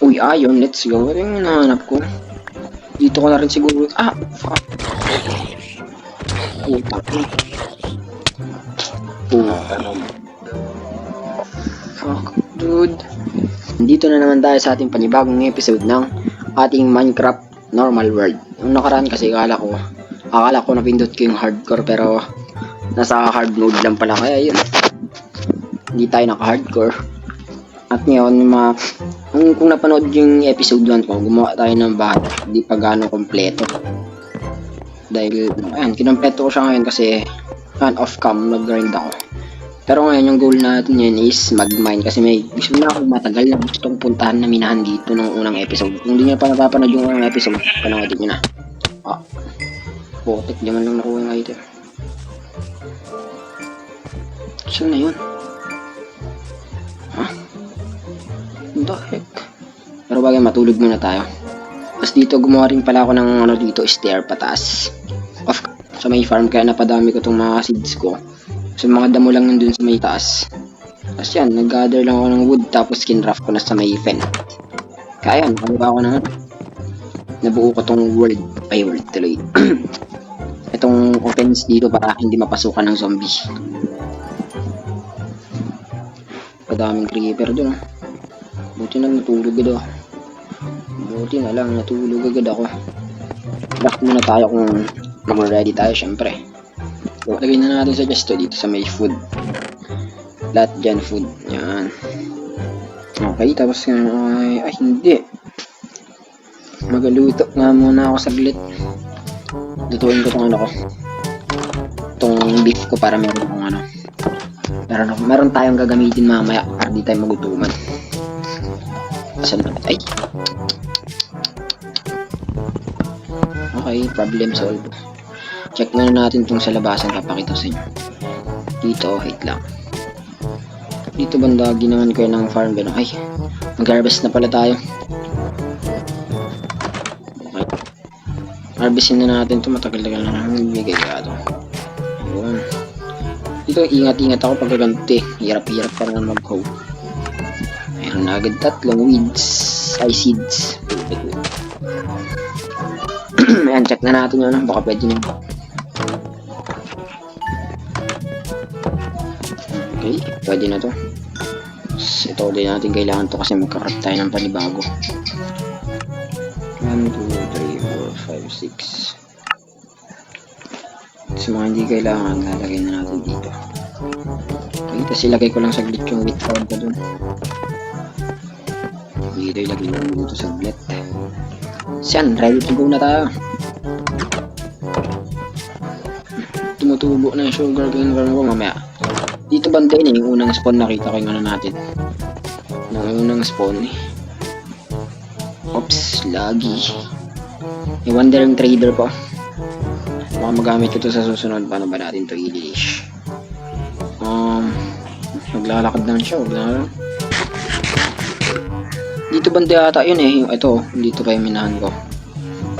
Uy, iron, let's go. Ito yung hinahanap ko. Dito ko na rin siguro. Ah, fuck. Puta ko. Puta naman. Fuck, dude. Dito na naman tayo sa ating panibagong episode ng ating Minecraft Normal World. Yung nakaraan kasi akala ko napindot ko yung hardcore pero nasa hard mode lang pala, kaya yun. Hindi tayo naka-hardcore. At ngayon, kung napanood yung episode 1 ko, gumawa tayo ng bahay. Hindi pa gano'ng kompleto. Dahil, ayan, kinumpleto ko siya ngayon kasi off-cam, nag-grind ako. Pero ngayon, yung goal natin yun is mag-mine kasi may gusto na akong matagal na gusto kong puntahan na minahan dito nung unang episode. Kung hindi nyo pa napapanood yung unang episode, panoodin nyo na. Ah, botek, di man lang nakuha yung item. Saan na yun? What the heck? Pero bagay, matulog muna tayo. Tapos dito, gumawa rin pala ako ng dito, stair pataas. Sa may farm, kaya napadami ko itong mga seeds ko. So mga damo lang yun dun sa may taas. Tapos yan, nag-gather lang ako ng wood, tapos kinraft ko na sa may fen. Kaya yan, ba ako na nabuo ko tong world tuloy. Itong offense dito para hindi mapasukan ng zombie. Kadaming creeper dun. Buti na natulog agad ako. Buti na lang natulog agad ako. Craft muna tayo kung ready tayo, syempre. So, lagay na natin sa chest dito sa may food. Lahat dyan food. Yan. Okay, tapos ay hindi. Magaluto nga muna ako saglit. Lutuin ko itong itong beef ko para meron akong meron tayong gagamitin mamaya para di tayo magutuman. Saan na? Ay! Okay, problem solved. Check muna natin itong sa labasan, papakita sa inyo. Dito, wait lang. Dito banda, ginawan ko ng farm. Ay, mag-harvest na pala tayo. Okay. Harvestin na natin ito, matagal-tagal na bigay ka ito. Ayun. Dito, ingat-ingat ako pag gaganti. Hirap-hirap pa rin mag-hoe. Meron na agad 3 seeds. Ayan, check na natin yun. Baka pwede nyo. Okay, pwede na to. Ito din natin kailangan to kasi magkakat tayo ng panibago. 1, 2, 3, 4, 5, 6. Sa mga hindi kailangan, lalagay na natin dito. Okay, tapos ilagay ko lang saglit yung wheat farm ko dun. Dito ilagay lang dito saglit. Siyan, ready to go na tayo. Tumutubo na yung sugar cane farm ko mamaya. Dito banda yun yung unang spawn, nakita ko yung natin. Yung unang spawn eh. Oops, lagi. May wandering trader po. Baka magamit ko to sa susunod. Paano ba natin to i-leash? Naglalakad lang siya. Dito banda yata yun eh. Ito, dito pa yung minahan ko.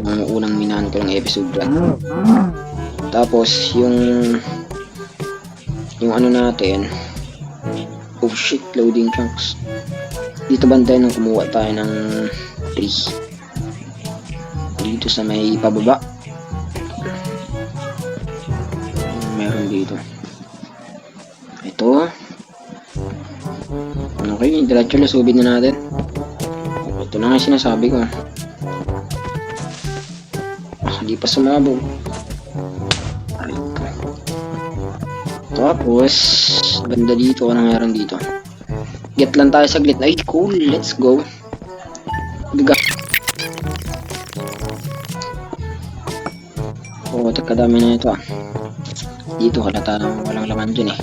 Yung unang minahan ko ng episode 1. Tapos yung natin. Oh shit, loading chunks. Dito banda nung kumuha tayo ng tree. Dito sa may pababa. Meron dito. Ito. Okay, diretso lusubin na natin. Ito na nga sinasabi ko. Hindi pa sumabog. Tapos, banda dito, anong meron dito? Get lang tayo saglit. Ay, cool. Let's go. Oh, tagkadami na ito ah. Dito, halata lang walang laman dyan eh.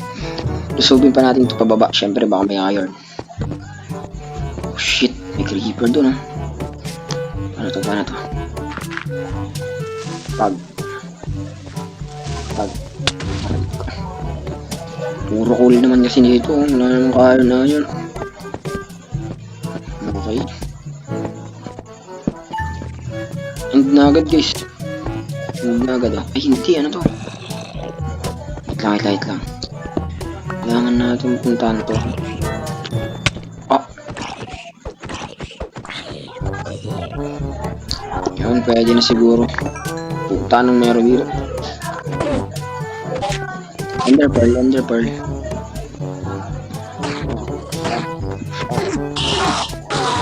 Lusubin pa natin ito pababa. Siyempre, baka may iron. Oh, shit. May creeper doon ah. Paano to? Pag. Puro cool naman kasi nito. Wala naman kaya na yun. Okay. End na agad guys. End na agad ah. Ay hindi, ano to? Light lang. Kailangan natin puntahan to. Yun, pwede na siguro. Puta nang meron dito. Ender pearl, ender pearl.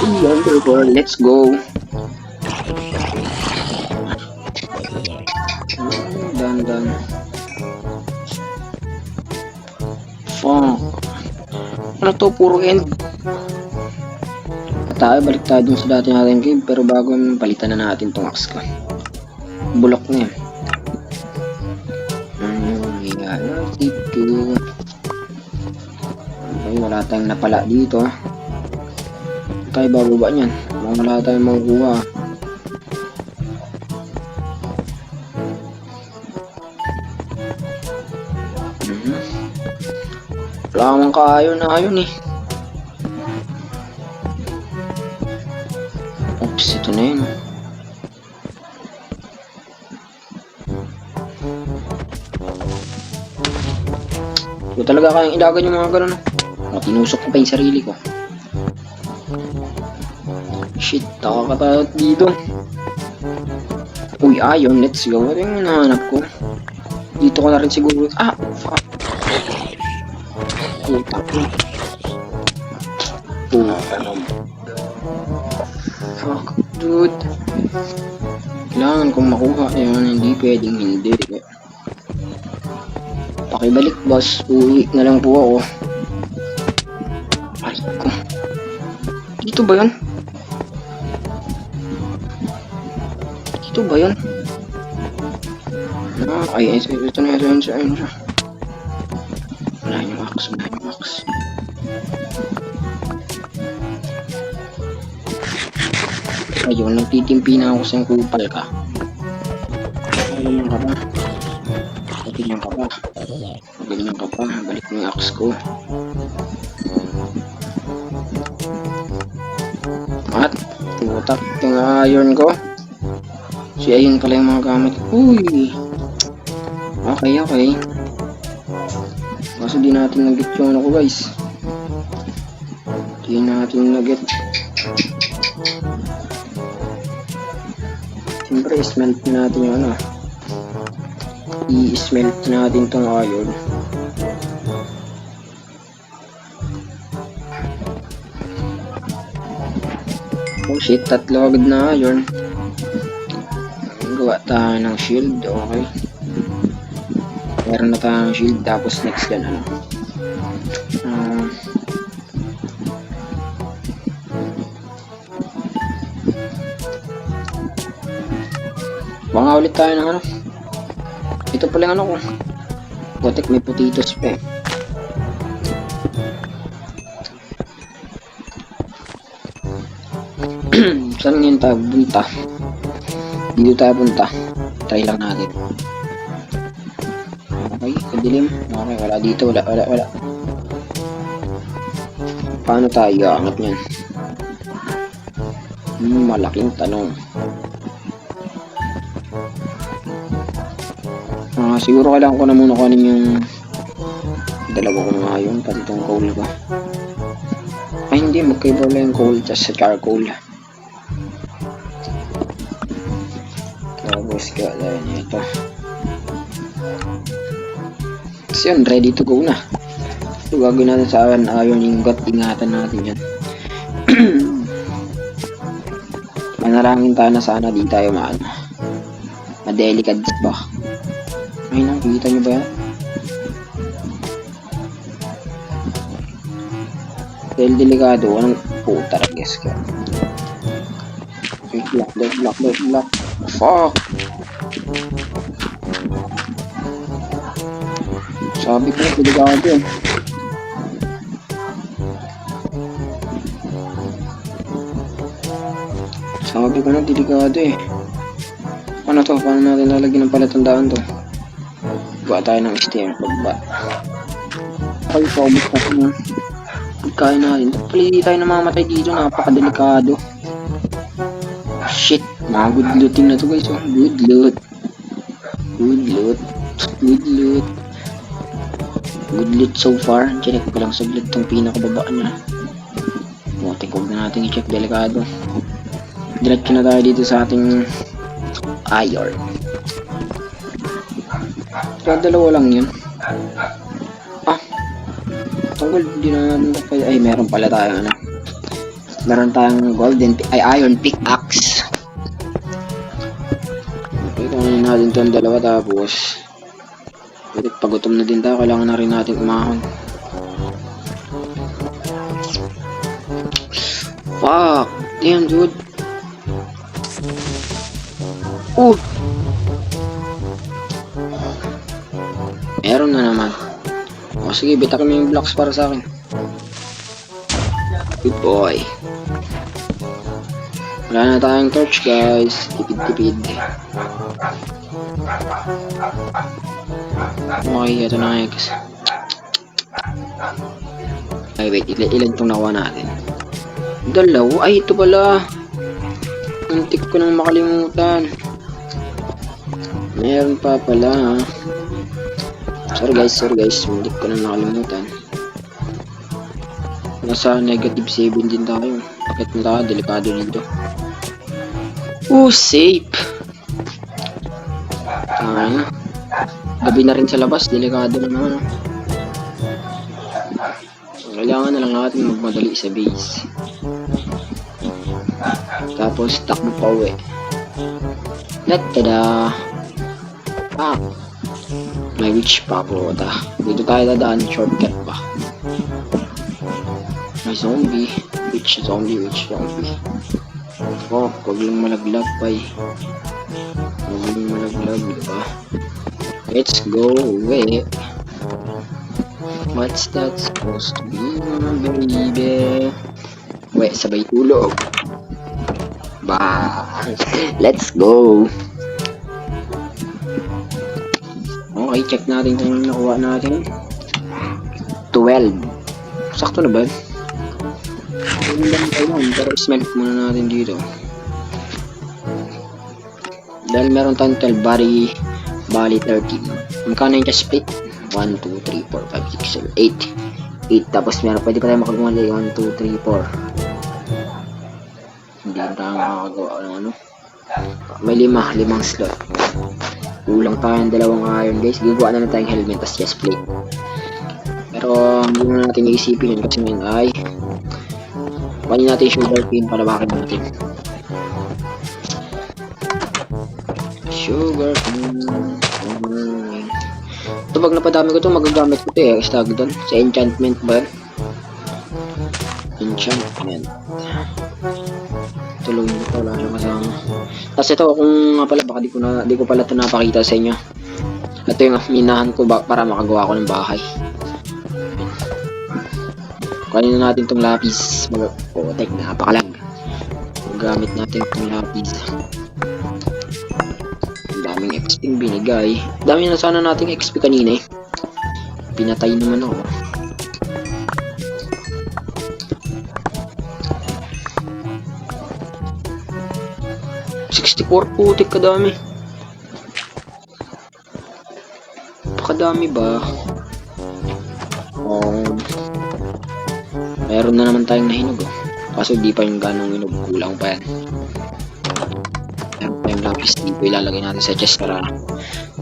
Ender pearl, let's go. Dan. Fuck. Ano to, puro end. Tayo, balik tayo dun sa dati natin cave, pero bago palitan na natin tong axe ko. Bulok na yan. Okay, wala tayong napala dito. Tayo bababa niyan. Wala tayong makukuha. Wala kamang kaayon na ayon eh. Oops, ito na yun. Ito talaga kayang ilagan yung mga ganun. Tinusok ko pa yung sarili ko. Shit, nakakatakot dito. Uy, ayon, let's go. Ano yung hinahanap ko? Dito ko na rin siguro. Ah, fuck. Puta ko. Fuck, dude. Kailangan kong makuha yan. Hindi pwedeng hindi. Pakibalik, boss. Uwi na lang po ako. Ay ko. Dito ba yun? Dito ba yun? Ay, ito na. Wala yung axe. Ayun, nagtitimpi na ako sa kupal ka. Ganyan ka pa. Balik mo yung axe ko. At, tutak yung iron ko. Si ayun pala yung mga gamit. Uy! Okay. Kaso di natin nag-get yung ano ko, guys. Di natin nag-get. Siyempre, smelt natin yung ano. I-smelt natin tong iron. Oh shit, tatlo agad na iron. Gawa tayo ng shield, okay. Meron na tayong shield, tapos next yan ano. Baka ulit tayo ng ano. Ito pala yung ano ko. Gotek, may potatoes pa eh. Saan ngayon tayo punta? Dito tayo punta. Try lang natin. Okay, kadilim. Okay, wala dito. Wala. Paano tayo aangat niyan? Malaking tanong. Siguro kailangan ko na muna kunin yung dalawa ko nga yun, pati itong coal ko. Ay hindi, magkaiba lang yung coal just sa charcoal. Tapos kaya ito. Kasi yun, ready to go na. Ito gagawin natin sa iron ingot, ingatan natin yan. Manarangin tayo na sana di tayo madelikad ba. Ay, nakikita nyo ba yan? Dahil delikado, anong puta na guess ka? Block. Fuck! Sabi ko, delikado yan. Sabi ko na, delikado eh. Ano to? Paano natin lalagyan ng palatandaan to? Gawa tayo ng STM pagba. Ay, paubos na pagkain natin. Pali tayo namamatay dito. Napakadelikado. Shit. Mga good looting na to guys. Oh. Good loot. Good loot so far. Check ko lang saglit tong pinakababa niya. Buti, huwag na natin i-check. Delikado. Diretso na tayo dito sa ating iron. Kaya dalawa lang yun. Itong gold, hindi na natin ay meron pala tayo ano. Meron tayong iron pickaxe. Okay, kunin natin itong dalawa tapos pagutom na din tayo, kailangan na rin natin umahon. Fuck! Damn, dude! Meron na naman. O sige, bitakin mo yung blocks para sa akin. Good boy. Wala na tayong torch, guys. Tipid-tipid. Okay, ito na nga guys. Ay, wait. Ilan itong nakuha natin? Dalawa? Ay, ito pala. Antik ko nang makalimutan. Meron pa pala, ha? Sorry guys. Hindi ko nang nakalimutan. Nasa negative 7 din tayo. Bakit na tayo? Delikado dito. Safe! Tama. Gabi na rin sa labas. Delikado na naman. Kailangan na lang natin magmadali sa base. Tapos takbo pa uwi. Tada! May witch pa po. Dito tayo dadaan. Shortcut pa. May zombie. Witch zombie. Huwag lang malaglag pa eh. Diba? Let's go away. What's that supposed to be, baby? Sabay tulog. Let's go. Okay, check natin kung nakuha natin. 12. Sakto na ba? Pero smelt muna natin dito. Dahil meron tayong 12 bali 13. Magkano yung split? 1, 2, 3, 4, 5, 6, 7, 8. 8. Tapos meron, pwede pa tayo makagawa ng 1, 2, 3, 4. Hindi na tayo makakagawa ng ano. May 5 slot. Kulang tayo ng 2 iron, guys. Gagawa na tayong helmet as chest plate. Pero hindi na natin iisipin yun kasi ngayon ay kunin natin yung sugar cane para bakit natin. Sugar cane. Ito pag napadami ko ito, magagamit ko ito eh. Stag doon. Sa enchantment ba? Enchantment. Tulong ko wala siya kasama. Tapos ito kung nga pala baka di ko pala ito napakita sa inyo. Ito yung minahan ko para makagawa ko ng bahay. Kunin na natin itong lapis. Tek, napakalag. Gamit natin itong lapis. Ang daming XP binigay. Dami na sana nating XP kanina eh. Pinatay naman ako. Putik kadami. Pakadami ba? Meron na naman tayong nahinog oh. Kaso di pa yung ganong hinog. Kulang pa yan. Meron pa yung lapis dito. Ilalagay natin sa chest para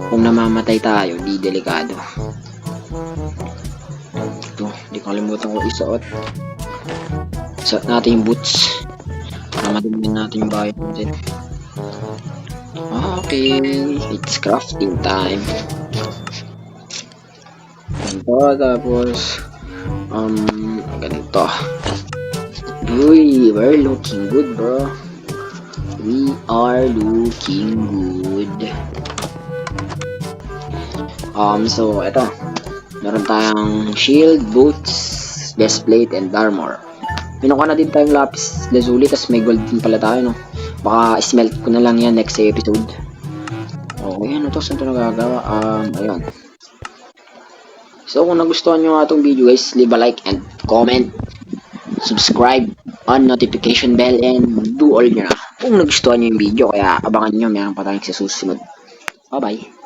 kung namamatay tayo, di delikado. Ito, di ko kalimutan ko isuot. Isuot natin yung boots para madumin natin yung bahay natin. Okay, it's crafting time. Ganito, tapos ganito. Uy, we're looking good, bro. We are looking good. So ito, meron tayong shield, boots, chest plate, and armor. Pinukuha na din tayong lapis lazuli, tas may gold din pala tayo, no? Baka smelt ko na lang yan next episode. Okay, ano to? Saan ito nagagawa? Ayun. So, kung nagustuhan nyo nga itong video guys, leave a like and comment. Subscribe on notification bell and do all nyo na. Kung nagustuhan nyo yung video, kaya abangan nyo, meron pa tayong sa susunod. Bye-bye.